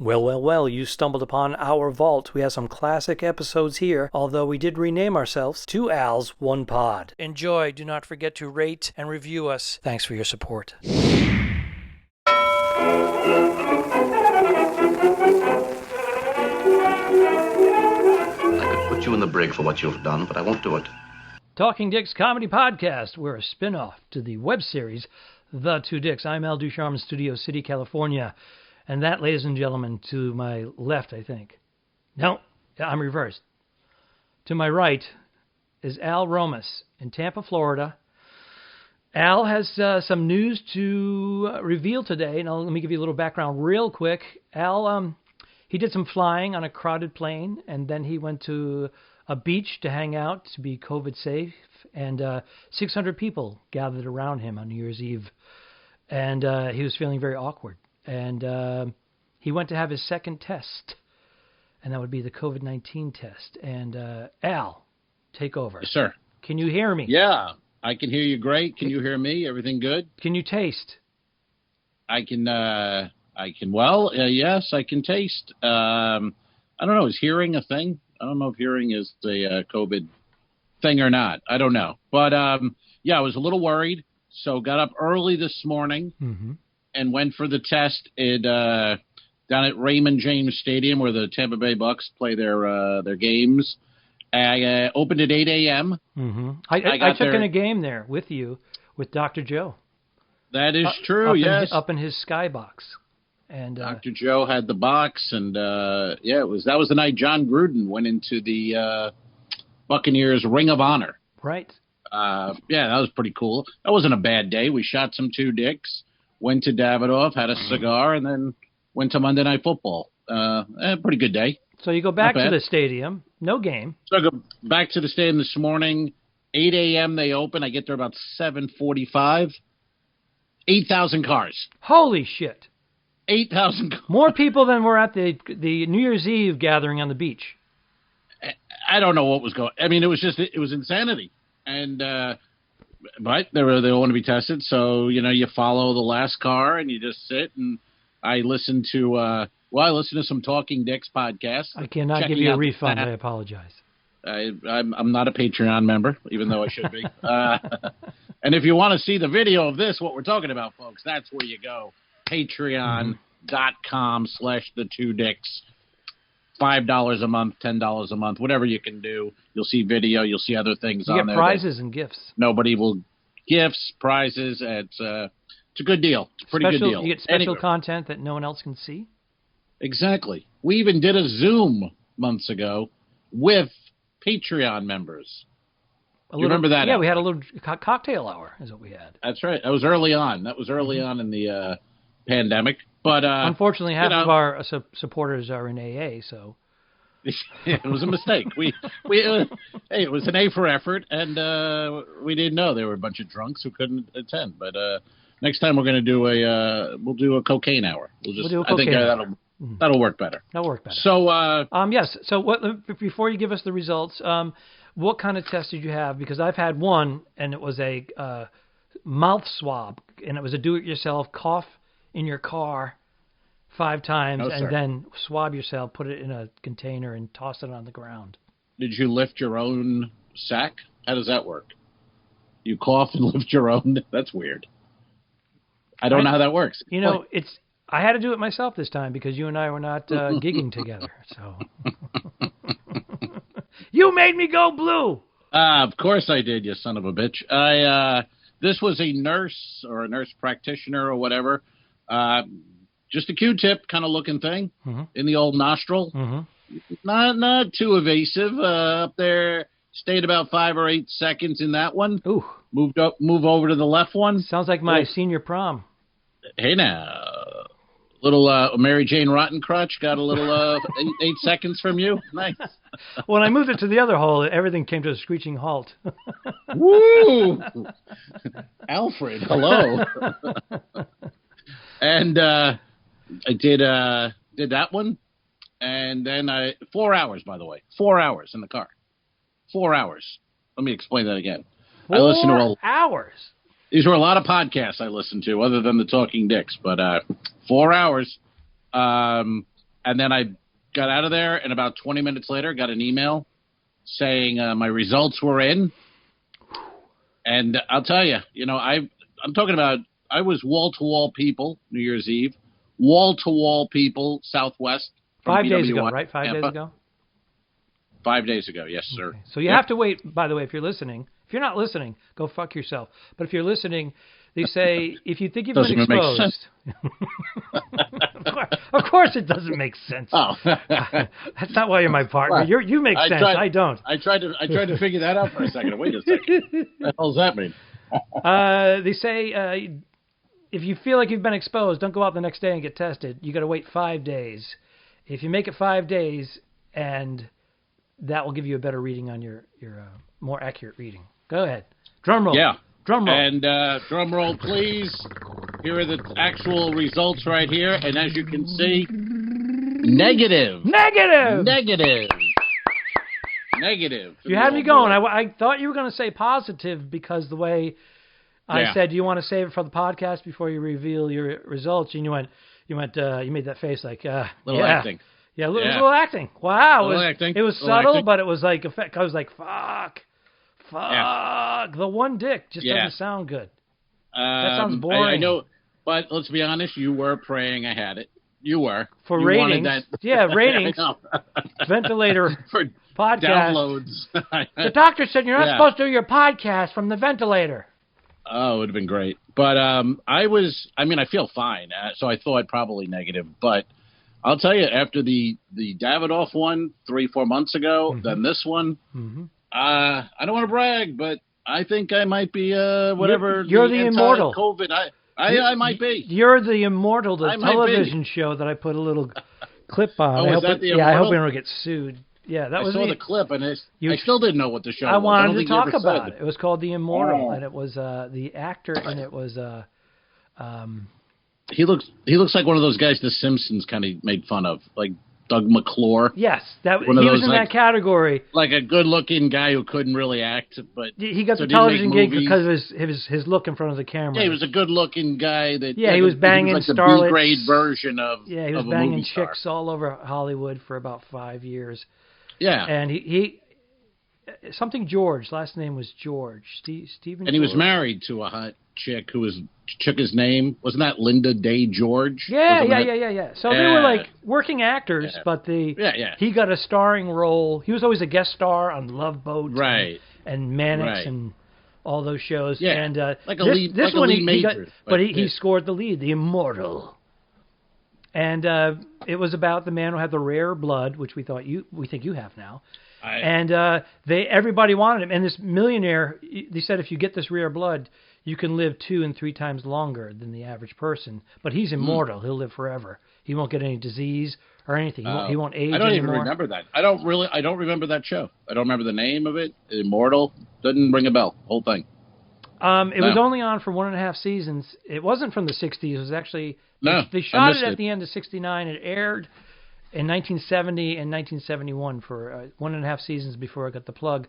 Well, well, well, you stumbled upon our vault. We have some classic episodes here, although we did rename ourselves Two Al's, One Pod. Enjoy. Do not forget to rate and review us. Thanks for your support. I could put you in the brig for what you've done, but I won't do it. Talking Dicks Comedy Podcast. We're a spin-off to the web series The Two Dicks. I'm Al Ducharme in Studio City, California. And that, ladies and gentlemen, to my left, I think. No, I'm reversed. To my right is Al Romas in Tampa, Florida. Al has some news to reveal today. Now, let me give you a little background real quick. Al, he did some flying on a crowded plane, and then he went to a beach to hang out, to be COVID safe, and 600 people gathered around him on New Year's Eve, and he was feeling very awkward. And he went to have his second test, and that would be the COVID-19 test. And Al, take over. Yes, sir. Can you hear me? Yeah, I can hear you great. Can you hear me? Everything good? Can you taste? I can. Well, yes, I can taste. I don't know. Is hearing a thing? I don't know if hearing is the COVID thing or not. I don't know. But yeah, I was a little worried, so got up early this morning. Mm-hmm. And went for the test down at Raymond James Stadium, where the Tampa Bay Bucks play their games. I opened at 8 a.m. Mm-hmm. I took in a game there with you, with Dr. Joe. That is true, yes. Up in his skybox. And Dr. Joe had the box, and yeah, that was the night John Gruden went into the Buccaneers Ring of Honor. Right. Yeah, that was pretty cool. That wasn't a bad day. We shot some two dicks. Went to Davidoff, had a cigar, and then went to Monday Night Football. Pretty good day. So you go back to the stadium, no game. So I go back to the stadium this morning, 8 a.m. they open. I get there about 7:45. 8,000 cars. Holy shit. 8,000 cars. More people than were at the New Year's Eve gathering on the beach. I don't know what was going on. I mean, it was insanity. And but they all want to be tested, so you follow the last car and you just sit. And I listen to some Talking Dicks podcasts. I cannot give you a refund. I apologize. I'm not a Patreon member, even though I should be. And if you want to see the video of this, what we're talking about, folks, that's where you go. Patreon.com/the2dicks. $5 a month, $10 a month, whatever you can do. You'll see video. You'll see other things on there. You get prizes and gifts. Nobody will. Gifts, prizes. It's a good deal. It's a pretty good deal. You get special content that no one else can see. Exactly. We even did a Zoom months ago with Patreon members. You remember that? Yeah, we had a little cocktail hour is what we had. That's right. That was early on. On in the pandemic. But unfortunately, half of our supporters are in AA, so it was a mistake. It was an A for effort, and we didn't know there were a bunch of drunks who couldn't attend. But next time we're going to do we'll do a cocaine hour. I think that'll work better. That'll work better. So yes. So before you give us the results, what kind of test did you have? Because I've had one, and it was a mouth swab, and it was a do-it-yourself cough in your car 5 times, and then swab yourself, put it in a container, and toss it on the ground. Did you lift your own sack? How does that work? You cough and lift your own? That's weird. I don't know how that works. I had to do it myself this time because you and I were not gigging together. So you made me go blue. Of course I did, you son of a bitch. This was a nurse or a nurse practitioner or whatever. Just a Q-tip kind of looking thing in the old nostril. Mm-hmm. Not too evasive. Up there, stayed about 5 or 8 seconds in that one. Ooh. Move over to the left one. Sounds like my senior prom. Hey now. Little Mary Jane Rottencrotch got a little 8 seconds from you. Nice. When I moved it to the other hole, everything came to a screeching halt. Woo! Alfred, hello. And I did that one, and then 4 hours, by the way. 4 hours in the car. 4 hours. Let me explain that again. 4 hours? These were a lot of podcasts I listened to, other than the Talking Dicks. But 4 hours. And then I got out of there, and about 20 minutes later, got an email saying my results were in. And I'll tell you, I'm talking about, I was wall-to-wall people New Year's Eve, wall-to-wall people Southwest. 5 days ago, BWI, right? 5 days ago? 5 days ago, yes, sir. Okay. So you have to wait, by the way, if you're listening. If you're not listening, go fuck yourself. But if you're listening, they say, if you think you've been exposed. Of course it doesn't make sense. Oh. That's not why you're my partner. Well, You make sense. I don't. I tried to figure that out for a second. Wait a second. What the hell does that mean? They say if you feel like you've been exposed, don't go out the next day and get tested. You got to wait 5 days. If you make it 5 days, and that will give you a better reading on your more accurate reading. Go ahead. Drum roll. Yeah. Drum roll. And drum roll, please. Here are the actual results right here. And as you can see, negative. Negative. Negative. Negative. You had me going. I thought you were going to say positive because the way I said, do you want to save it for the podcast before you reveal your results? And you made that face like, little acting. Yeah, a little acting. Wow. Acting. It was subtle, but it was like effect. I was like, fuck. The one dick just doesn't sound good. That sounds boring. I know, but let's be honest. You were praying I had it. You were. For ratings. Yeah, ratings. Ventilator for podcast. Downloads. The doctor said you're not supposed to do your podcast from the ventilator. Oh, it would have been great. But I feel fine. So I thought probably negative. But I'll tell you, after the Davidoff one 3-4 months ago, then this one, I don't want to brag, but I think I might be whatever. You're the immortal. COVID. I might be. You're the immortal. The television show that I put a little clip on. Oh, is that the immortal? I hope we don't get sued. Yeah, that was. I saw the clip, and I still didn't know what the show was. I wanted to talk about it. It was called The Immortal, and it was the actor, and it was. He looks like one of those guys The Simpsons kind of made fun of, like Doug McClure. Yes, he was in that category. Like a good-looking guy who couldn't really act, but he got the television gig because of his look in front of the camera. Yeah, he was a good-looking guy that. Yeah, he was banging like starlets. The B-grade version of. Yeah, he was banging chicks all over Hollywood for about 5 years. Yeah, and he something George. Last name was George. Stephen. And he was married to a hot chick who took his name. Wasn't that Linda Day George? Yeah. So they were like working actors, but he got a starring role. He was always a guest star on Love Boat, right? And Mannix and all those shows. Yeah, and like a lead. This one he got, but he scored the lead, the Immortal. And it was about the man who had the rare blood, which we think you have now. Everybody wanted him. And this millionaire, they said, if you get this rare blood, you can live 2 and 3 times longer than the average person. But he's immortal. He'll live forever. He won't get any disease or anything. He won't age anymore. I don't even remember that. I don't remember that show. I don't remember the name of it. Immortal. Doesn't ring a bell. Whole thing. It was only on for 1.5 seasons. It wasn't from the 60s. It was actually... they shot it at the end of 69. It aired in 1970 and 1971 for 1.5 seasons before I got the plug.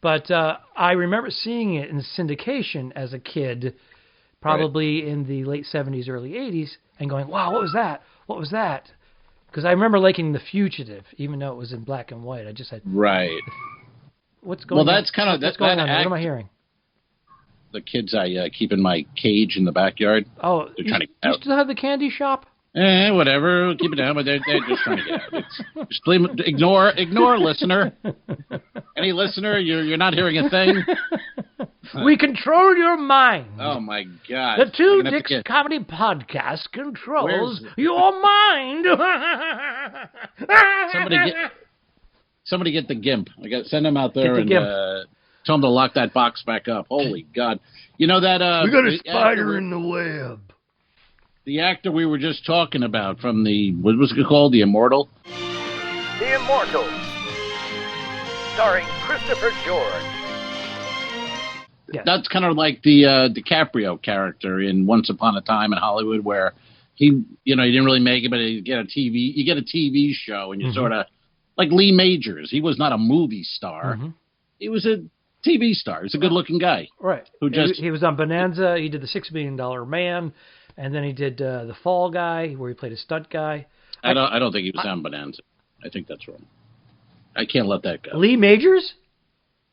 But I remember seeing it in syndication as a kid, probably in the late 70s, early 80s, and going, wow, what was that? What was that? Because I remember liking The Fugitive, even though it was in black and white. I just had... Right. What's going on? Well, that's kind of... What's going on? What am I hearing? The kids I keep in my cage in the backyard. Oh, you still have the candy shop? Whatever. Keep it down, but they're just trying to get out. Just ignore, listener. Any listener, you're not hearing a thing. We control your mind. Oh, my God. The Two Dicks Comedy Podcast controls your mind. Somebody get the GIMP. Send them out there and tell them to lock that box back up. Holy God. You know that... we got a spider in the web. The actor we were just talking about from what was it called? The Immortal? The Immortal. Starring Christopher George. Yes. That's kind of like the DiCaprio character in Once Upon a Time in Hollywood, where he didn't really make it, but you get a TV show, and you sort of... Like Lee Majors. He was not a movie star. Mm-hmm. He was a TV star. He's a good-looking guy. Right. He was on Bonanza. He did The $6 Million Man. And then he did The Fall Guy, where he played a stunt guy. I don't think he was on Bonanza. I think that's wrong. I can't let that go. Lee Majors?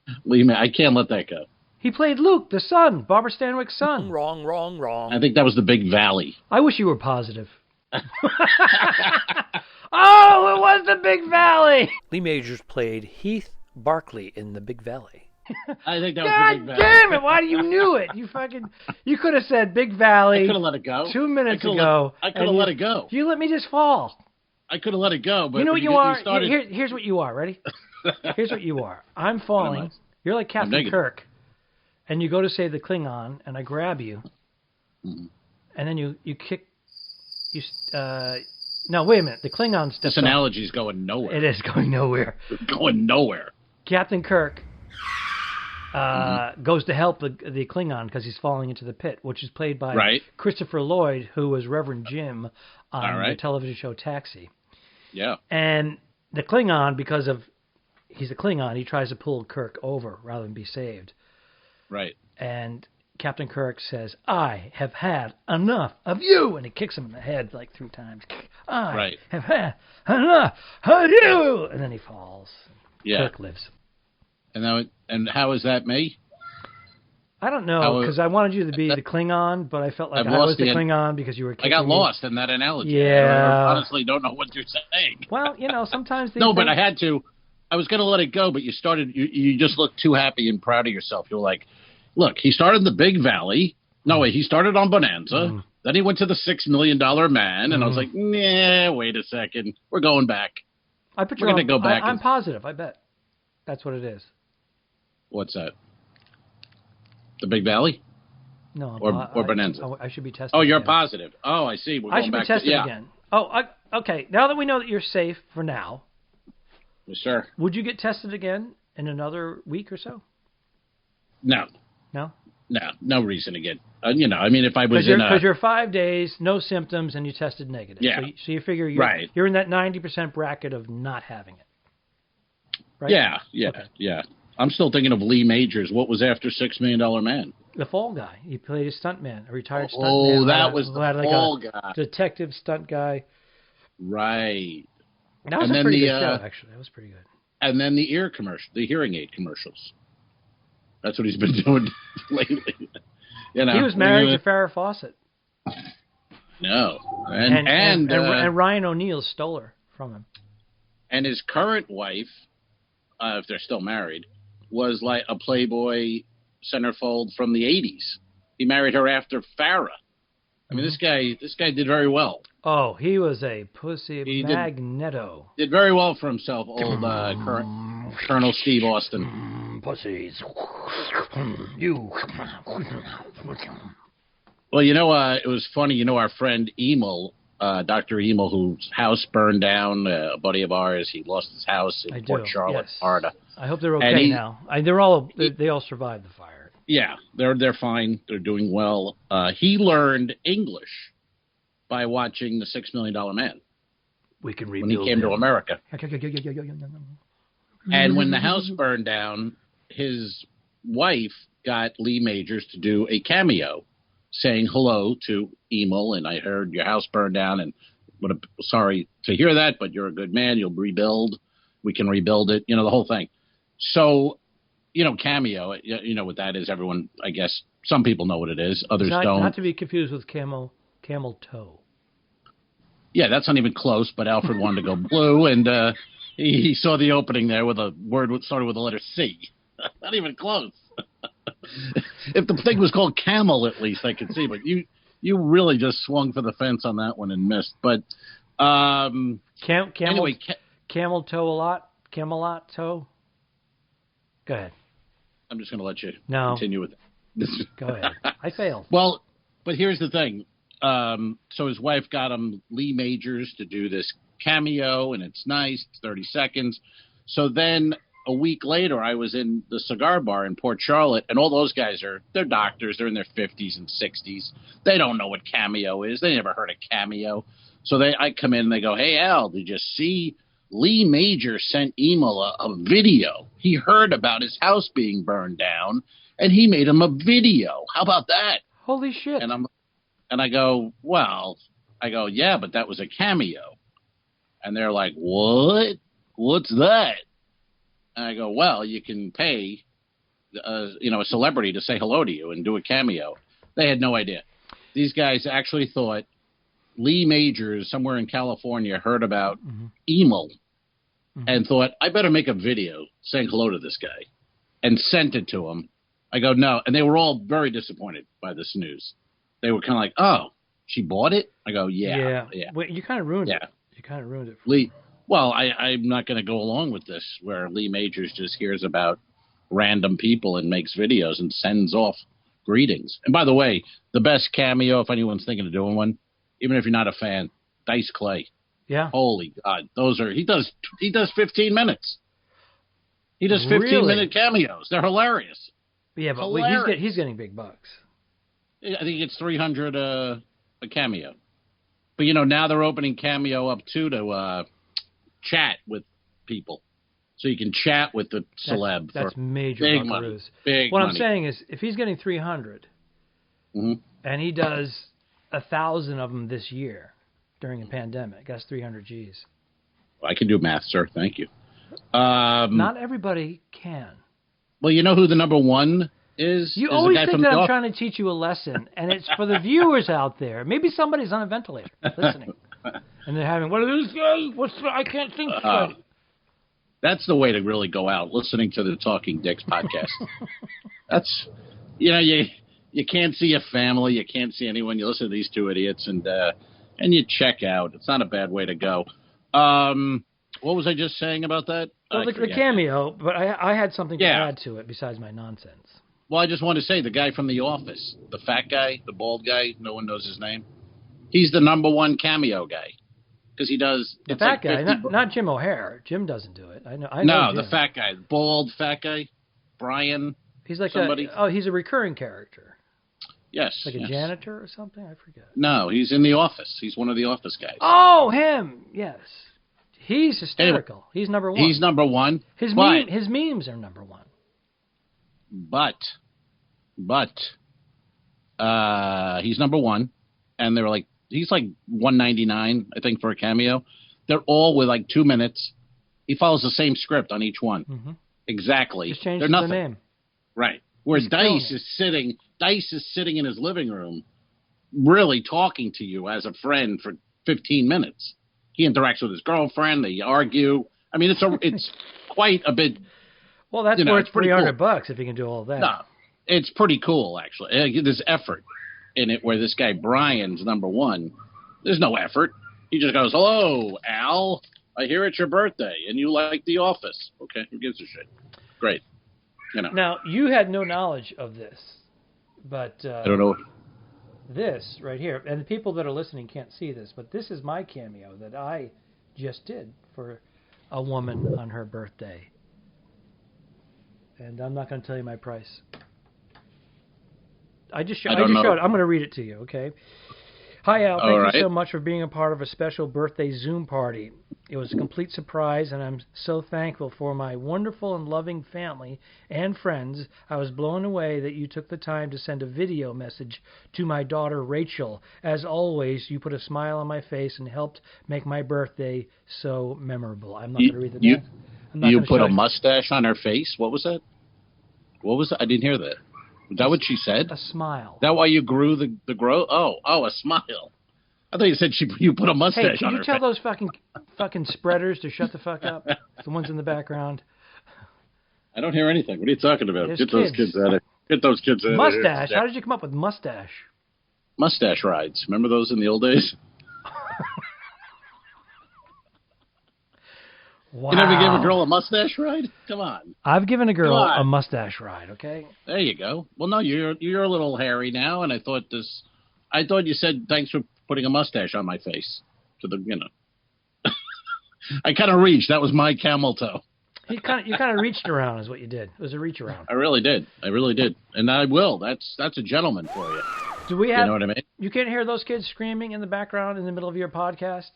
I can't let that go. He played Luke, the son, Barbara Stanwyck's son. Wrong. I think that was the Big Valley. I wish you were positive. Oh, it was the Big Valley. Lee Majors played Heath Barkley in the Big Valley. I think that was God the Big Valley. damn it! Why do you knew it? You could have said Big Valley. I could have let it go. 2 minutes ago. I could have let it go. You let me just fall. I could have let it go, but You know what you are? started... Here's what you are. Ready? Here's what you are. I'm falling. You're like Captain Kirk, and you go to save the Klingon, and I grab you, and then you kick. No, wait a minute. The Klingon steps. This analogy is going nowhere. It is going nowhere. It's going nowhere. Captain Kirk goes to help the Klingon because he's falling into the pit, which is played by Christopher Lloyd, who was Reverend Jim on the television show Taxi. Yeah. And the Klingon, because of he's a Klingon, he tries to pull Kirk over rather than be saved. Right. And Captain Kirk says, "I have had enough of you," and he kicks him in the head like 3 times. I have had enough of you, and then he falls. Yeah. Kirk lives. And how is that me? I don't know, because I wanted you to be the Klingon, but I felt like I was the Klingon because you were kicking I got me. lost in that analogy. Yeah. I honestly don't know what you're saying. Well, sometimes these but I had to. I was going to let it go, but you started. You just looked too happy and proud of yourself. You were like, look, he started the Big Valley. No, wait, he started on Bonanza. Then he went to the $6 Million Man, and I was like, nah, wait a second. We're going back. We're going to go back. I'm positive. I bet. That's what it is. What's that? The Big Valley? No. Or Bonanza? I should be tested. Oh, you're again. positive. Oh, I see. I should be tested again. Oh, okay. Now that we know that you're safe for now. Yes, sir. Would you get tested again in another week or so? No. No? No reason to get. If I was because you're 5 days, no symptoms, and you tested negative. Yeah. So you figure you're in that 90% bracket of not having it. Right? Yeah. Okay. Yeah. I'm still thinking of Lee Majors. What was after $6 Million Man? The Fall Guy. He played a stuntman, a retired stuntman. Oh, that was the Fall Guy. Detective stunt guy. Right. That was a pretty good show, actually. That was pretty good. And then the hearing aid commercials. That's what he's been doing lately. He was married to Farrah Fawcett. No. And Ryan O'Neal stole her from him. And his current wife, if they're still married, was like a Playboy centerfold from the 80s. He married her after Farrah. I mean, this guy did very well. Oh, he was a pussy magneto. Did very well for himself, old Colonel Steve Austin. Pussies. You. Well, it was funny. Our friend Emil, Dr. Emil, whose house burned down, a buddy of ours, he lost his house in Port Charlotte, Florida. I hope they're okay now. They all survived the fire. Yeah, they're fine. They're doing well. He learned English by watching The $6 Million Man. We can rebuild when he came to America. And when the house burned down, his wife got Lee Majors to do a cameo saying hello to Emil, and I heard your house burned down, and sorry to hear that, but you're a good man. You'll rebuild. We can rebuild it. The whole thing. So, cameo, what that is. Everyone, I guess, some people know what it is. Others don't. Not to be confused with camel toe. Yeah, that's not even close, but Alfred wanted to go blue, and he saw the opening there with a word that started with the letter C. Not even close. If the thing was called camel, at least I could see, but you really just swung for the fence on that one and missed. But anyway, camel toe a lot? Camelot toe? Go ahead. I'm just going to let you continue with it. Go ahead. I failed. Well, but here's the thing. So his wife got him Lee Majors to do this cameo, and it's nice. It's 30 seconds. So then a week later, I was in the cigar bar in Port Charlotte, and all those guys they're doctors. They're in their 50s and 60s. They don't know what cameo is. They never heard of cameo. So I come in, and they go, "Hey, Al, did you see Lee Major sent Emil a video? He heard about his house being burned down, and he made him a video. How about that?" Holy shit. And I go, yeah, but that was a cameo. And they're like, what? What's that? And I go, well, you can pay, a celebrity to say hello to you and do a cameo. They had no idea. These guys actually thought Lee Majors, somewhere in California, heard about emo and thought, I better make a video saying hello to this guy, and sent it to him. I go, no. And they were all very disappointed by this news. They were kind of like, oh, she bought it? I go, yeah. Wait, you kind of ruined it. You kind of ruined it. Lee, well, I'm not going to go along with this, where Lee Majors just hears about random people and makes videos and sends off greetings. And by the way, the best cameo, if anyone's thinking of doing one, even if you're not a fan, Dice Clay. Yeah. Holy God, he does 15 minutes. He does 15-minute cameos. They're hilarious. Yeah, but he's getting big bucks. I think it's $300 a cameo. But now they're opening Cameo up too to chat with people, so you can chat with the celeb. That's major big buckaroos. money. Big what money. I'm saying is, if he's getting 300, and he does 1,000 of them this year during a pandemic, that's 300 G's. I can do math, sir. Thank you. Not everybody can. Well, you know who the number one is? You always think that I'm trying to teach you a lesson, and it's for the viewers out there. Maybe somebody's on a ventilator listening, and they're having, what are these guys? I can't think straight. That's the way to really go out, listening to the Talking Dicks podcast. That's, you can't see your family, you can't see anyone. You listen to these two idiots, and you check out. It's not a bad way to go. What was I just saying about that? Well, the cameo, but I had something to add to it besides my nonsense. Well, I just want to say the guy from The Office, the fat guy, the bald guy, no one knows his name. He's the number one cameo guy because he does. The fat guy, not Jim O'Hare. Jim doesn't do it. I know. No, Jim. The fat guy, bald fat guy, Brian. He's like somebody. He's a recurring character. Yes, like a janitor or something. I forget. No, he's in The Office. He's one of The Office guys. Oh, him. Yes, he's hysterical. Anyway, he's number one. He's number one. His memes are number one. But he's number one, and they're like, he's like $199, I think, for a cameo. They're all with like 2 minutes. He follows the same script on each one. Exactly. Just change they're nothing. the name. Right. Whereas Dice is sitting in his living room, really talking to you as a friend for 15 minutes. He interacts with his girlfriend. They argue. I mean, it's quite a bit. Well, that's worth $300 if you can do all that. No, it's pretty cool, actually. There's effort in it where this guy Brian's number one. There's no effort. He just goes, hello, Al. I hear it's your birthday, and you like The Office. Okay, who gives a shit? Great. Now, you had no knowledge of this, but I don't know. This right here, and the people that are listening can't see this, but this is my cameo that I just did for a woman on her birthday. And I'm not going to tell you my price. I just showed it. I'm going to read it to you, okay? Hi, Al. Thank you so much for being a part of a special birthday Zoom party. It was a complete surprise, and I'm so thankful for my wonderful and loving family and friends. I was blown away that you took the time to send a video message to my daughter, Rachel. As always, you put a smile on my face and helped make my birthday so memorable. I'm not going to read the next. You put a mustache on her face? What was that? What was that? I didn't hear that. Was that what she said? A smile. Is that why you grew the growth? Oh, a smile. I thought you said you put a mustache on her face. Hey, can you tell those fucking spreaders to shut the fuck up? The ones in the background. I don't hear anything. What are you talking about? Get those kids out of here. Get those kids out of here. Mustache? How did you come up with mustache? Mustache rides. Remember those in the old days? Wow. You never give a girl a mustache ride? Come on. I've given a girl a mustache ride, okay? There you go. Well, no, you're a little hairy now, and I thought you said thanks for putting a mustache on my face. I kind of reached. That was my camel toe. You kind of reached around is what you did. It was a reach around. I really did. And I will. That's a gentleman for you. Do we have? You know what I mean? You can't hear those kids screaming in the background in the middle of your podcast?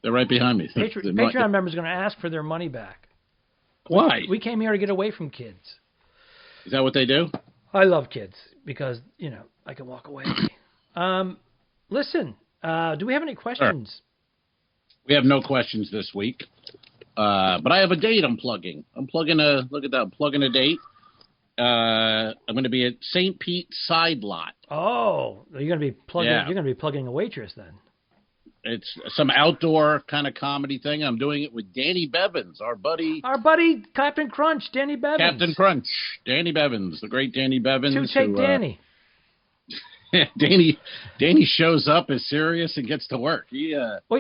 They're right behind me. Patreon members are going to ask for their money back. Why? We came here to get away from kids. Is that what they do? I love kids because, I can walk away. Listen, do we have any questions? We have no questions this week. But I have a date I'm plugging. I'm plugging a date. I'm going to be at St. Pete Side Lot. Oh, you're going to be plugging. Yeah. You're going to be plugging a waitress then. It's some outdoor kind of comedy thing. I'm doing it with Danny Bevins, our buddy. Our buddy Captain Crunch, Danny Bevins. Captain Crunch, Danny Bevins, the great Danny Bevins. Two-take Danny. Danny shows up, is serious, and gets to work. We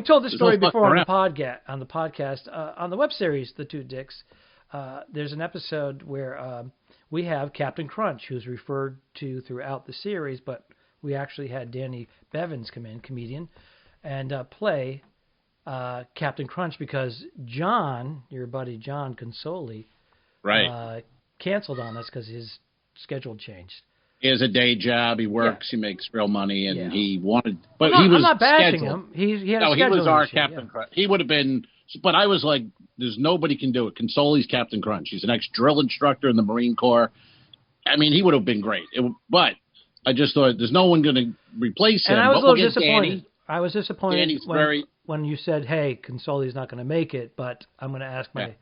told this story no before on fucking the podcast. On the web series, The Two Dicks, there's an episode where we have Captain Crunch, who's referred to throughout the series, but we actually had Danny Bevins come in, comedian, and play Captain Crunch because John, your buddy John Consoli, right, canceled on us because his schedule changed. He has a day job. He works. Yeah. He makes real money, and he wanted. But he was I'm not bashing scheduled. him. He had a he was our issue, Captain Crunch. He would have been. But I was like, "There's nobody can do it." Consoli's Captain Crunch. He's an ex-drill instructor in the Marine Corps. I mean, he would have been great. But I just thought there's no one going to replace him. And I was a little disappointed. Danny. I was disappointed Danny's when you said, "Hey, Consoli's not going to make it," but I'm going to ask my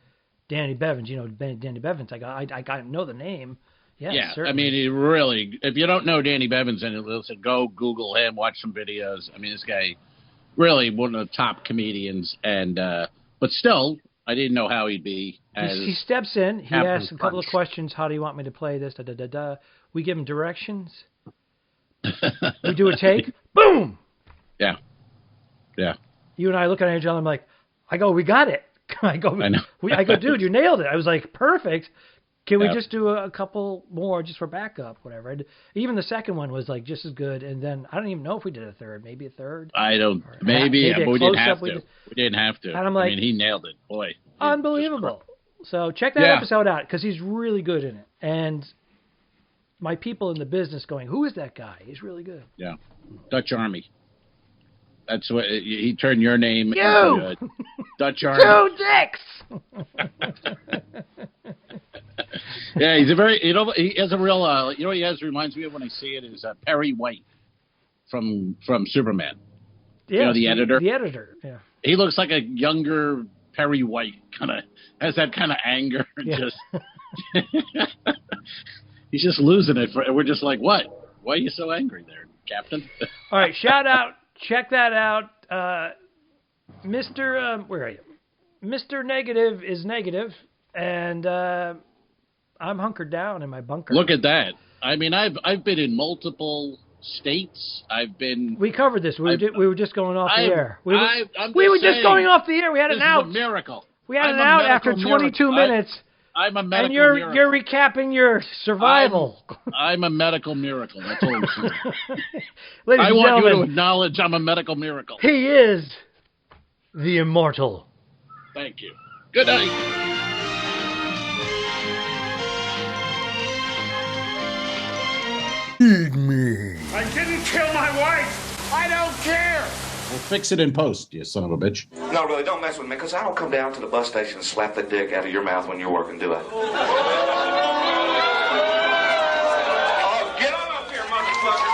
Danny Bevins. You know, Danny Bevins. I got to know the name. Yeah, certainly. I mean, he really. If you don't know Danny Bevins, and listen, go Google him, watch some videos. I mean, this guy really one of the top comedians, and but still, I didn't know how he'd be. He steps in. He Captain asks a couple Crunch. of questions. How do you want me to play this? Da da da da. We give him directions. We do a take. Boom. Yeah. You and I look at each other. I'm like, we got it. I know. I go, dude, you nailed it. I was like, perfect. Can we just do a couple more just for backup, whatever? Even the second one was like just as good. And then I don't even know if we did a third, maybe a third. I don't. Maybe but we didn't have to. We didn't have to. And I'm like, I mean, he nailed it, boy. Unbelievable. So check that episode out because he's really good in it. And my people in the business going, who is that guy? He's really good. Yeah, Ducharme. That's what he turned your name into Ducharme. Two Dicks. Yeah, he's a very, he has a real, what he has reminds me of when I see it is Perry White from Superman. Yeah, the editor. The editor, yeah. He looks like a younger Perry White, has that kind of anger. Just he's just losing it. We're just like, what? Why are you so angry there, Captain? All right, shout out. Check that out. Mr. Where are you? Mr. Negative is negative, and I'm hunkered down in my bunker. Look at that. I mean, I've been in multiple states. We covered this. We were just going off the air. We were just just going off the air. We had an out. This is a miracle. We had an out after 22 minutes. I'm a medical miracle. And you're recapping your survival. I'm a medical miracle. That's all I'm saying. Ladies I and want gentlemen, you to acknowledge I'm a medical miracle. He is the immortal. Thank you. Good night. Feed me. I didn't kill my wife. I don't care. We'll fix it in post, you son of a bitch. No, really, don't mess with me, because I don't come down to the bus station and slap the dick out of your mouth when you're working, do I? Oh, get on up here, motherfucker.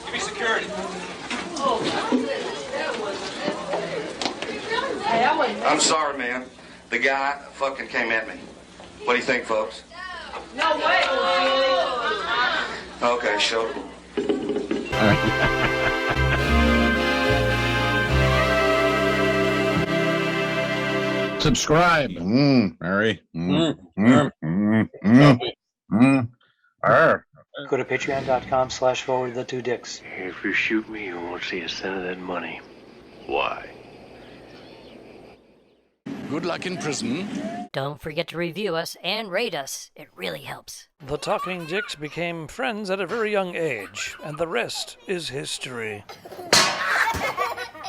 Give me security. I'm sorry, man. The guy fucking came at me. What do you think, folks? No way. Okay, show. Subscribe. Mary. Go to patreon.com/forward the 2dicks. If you shoot me, you won't see a cent of that money. Why? Good luck in prison. Don't forget to review us and rate us. It really helps. The Talking Dicks became friends at a very young age, and the rest is history.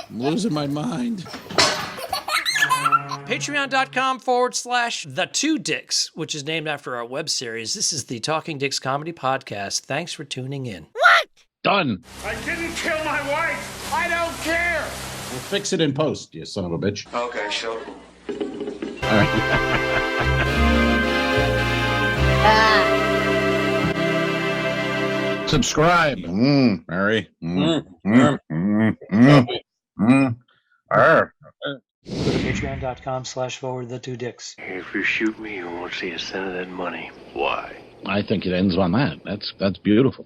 I'm losing my mind. Patreon.com/The2Dicks, which is named after our web series. This is the Talking Dicks Comedy Podcast. Thanks for tuning in. What? Done. I didn't kill my wife. I don't care. We'll fix it in post, you son of a bitch. Okay, show. All right. Ah. Subscribe. Mary. Go to patreon.com/forwardthetwodicks. If you shoot me, you won't see a cent of that money. Why? I think it ends on that. That's beautiful.